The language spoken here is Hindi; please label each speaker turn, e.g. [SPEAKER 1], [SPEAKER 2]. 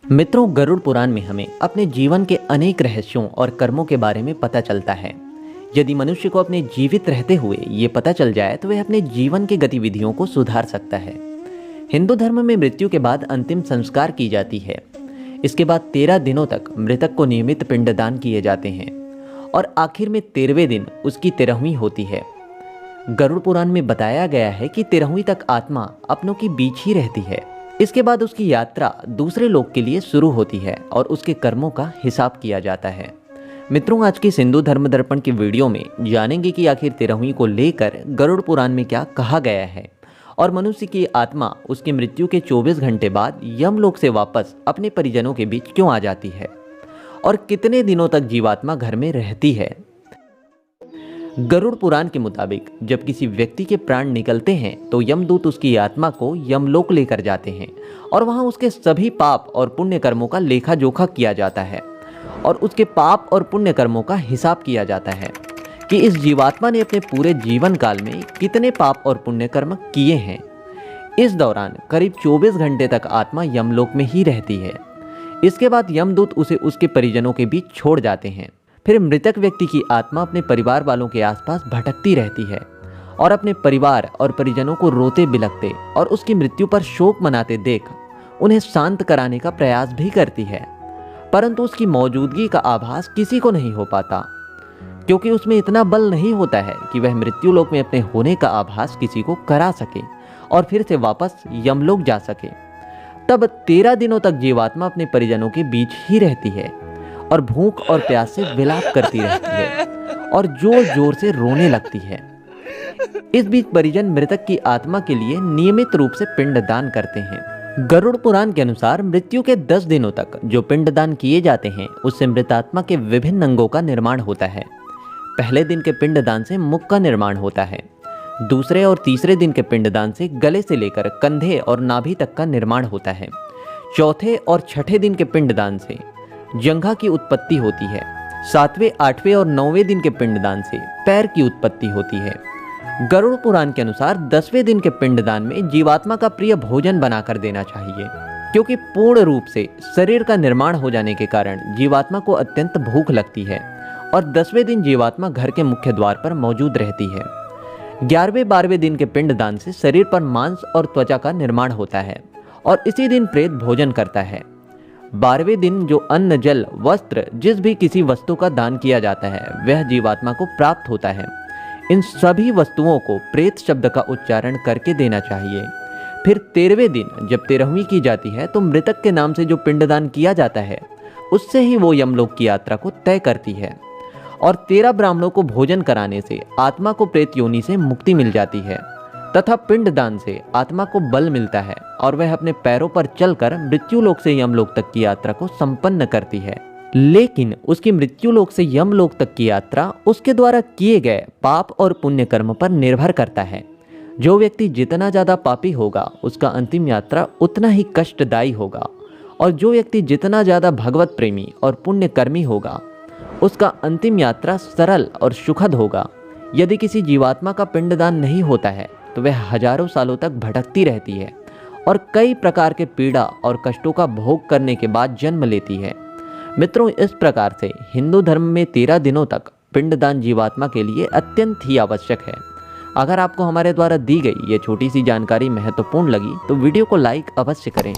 [SPEAKER 1] मित्रों, गरुड़ पुराण में हमें अपने जीवन के अनेक रहस्यों और कर्मों के बारे में पता चलता है। यदि मनुष्य को अपने जीवित रहते हुए ये पता चल जाए तो वह अपने जीवन की गतिविधियों को सुधार सकता है। हिंदू धर्म में मृत्यु के बाद अंतिम संस्कार की जाती है। इसके बाद 13 दिनों तक मृतक को नियमित पिंडदान किए जाते हैं और आखिर में 13वें दिन उसकी 13वीं होती है। गरुड़ पुराण में बताया गया है कि 13वीं तक आत्मा अपनों के बीच ही रहती है। इसके बाद उसकी यात्रा दूसरे लोक के लिए शुरू होती है और उसके कर्मों का हिसाब किया जाता है। मित्रों, आज की हिंदू धर्म दर्पण की वीडियो में जानेंगे कि आखिर 13वीं को लेकर गरुड़ पुराण में क्या कहा गया है और मनुष्य की आत्मा उसकी मृत्यु के 24 घंटे बाद यमलोक से वापस अपने परिजनों के बीच क्यों आ जाती है और कितने दिनों तक जीवात्मा घर में रहती है। गरुड़ पुराण के मुताबिक जब किसी व्यक्ति के प्राण निकलते हैं तो यमदूत उसकी आत्मा को यमलोक लेकर जाते हैं और वहां उसके सभी पाप और पुण्य कर्मों का लेखा जोखा किया जाता है और उसके पाप और पुण्य कर्मों का हिसाब किया जाता है कि इस जीवात्मा ने अपने पूरे जीवन काल में कितने पाप और पुण्य कर्म किए हैं। इस दौरान करीब 24 घंटे तक आत्मा यमलोक में ही रहती है। इसके बाद यमदूत उसे उसके परिजनों के बीच छोड़ जाते हैं। फिर मृतक व्यक्ति की आत्मा अपने परिवार वालों के आसपास भटकती रहती है और अपने परिवार और परिजनों को रोते बिलखते और उसकी मृत्यु पर शोक मनाते देख उन्हें शांत कराने का प्रयास भी करती है, परंतु उसकी मौजूदगी का आभास किसी को नहीं हो पाता, क्योंकि उसमें इतना बल नहीं होता है कि वह मृत्यु लोक में अपने होने का आभास किसी को करा सके और फिर से वापस यमलोक जा सके। तब 13 दिनों तक जीवात्मा अपने परिजनों के बीच ही रहती है और भूख और प्यास से विलाप करती रहती है और जोर जोर से रोने लगती है। इस बीच परिजन मृतक की आत्मा के लिए नियमित रूप से पिंडदान करते हैं। गरुड़ पुराण के अनुसार मृत्यु के 10 दिनों तक जो पिंडदान किए जाते हैं उससे मृतात्मा के विभिन्न अंगों का निर्माण होता है। पहले दिन के पिंडदान से मुख का निर्माण होता है। दूसरे और तीसरे दिन के पिंडदान से गले से लेकर कंधे और नाभि तक का निर्माण होता है। चौथे और छठे दिन के पिंडदान से जंघा की उत्पत्ति होती है। 7वें, 8वें और 9वें दिन के पिंडदान से पैर की उत्पत्ति होती है। गरुड़ पुराण के अनुसार 10वें दिन के पिंडदान में जीवात्मा का प्रिय भोजन बनाकर देना चाहिए, क्योंकि पूर्ण रूप से शरीर का निर्माण हो जाने के कारण जीवात्मा को अत्यंत भूख लगती है और 10वें दिन जीवात्मा घर के मुख्य द्वार पर मौजूद रहती है। 11वें, 12वें दिन के पिंडदान से शरीर पर मांस और त्वचा का निर्माण होता है और इसी दिन प्रेत भोजन करता है। 12वें दिन जो अन्न, जल, वस्त्र, जिस भी किसी वस्तु का दान किया जाता है वह जीवात्मा को प्राप्त होता है। इन सभी वस्तुओं को प्रेत शब्द का उच्चारण करके देना चाहिए। फिर 13वें दिन जब 13वीं की जाती है तो मृतक के नाम से जो पिंडदान किया जाता है उससे ही वो यमलोक की यात्रा को तय करती है और 13 ब्राह्मणों को भोजन कराने से आत्मा को प्रेत योनि से मुक्ति मिल जाती है तथा पिंडदान से आत्मा को बल मिलता है और वह अपने पैरों पर चलकर मृत्यु लोक से यमलोक तक की यात्रा को संपन्न करती है। लेकिन उसकी मृत्यु लोक से यमलोक तक की यात्रा उसके द्वारा किए गए पाप और पुण्य कर्म पर निर्भर करता है। जो व्यक्ति जितना ज्यादा पापी होगा उसका अंतिम यात्रा उतना ही कष्टदायी होगा और जो व्यक्ति जितना ज्यादा भगवत प्रेमी और पुण्य कर्मी होगा उसका अंतिम यात्रा सरल और सुखद होगा। यदि किसी जीवात्मा का पिंडदान नहीं होता है तो वह हजारों सालों तक भटकती रहती है और कई प्रकार के पीड़ा और कष्टों का भोग करने के बाद जन्म लेती है। मित्रों, इस प्रकार से हिंदू धर्म में 13 दिनों तक पिंडदान जीवात्मा के लिए अत्यंत ही आवश्यक है। अगर आपको हमारे द्वारा दी गई ये छोटी सी जानकारी महत्वपूर्ण लगी तो वीडियो को लाइक अवश्य करें।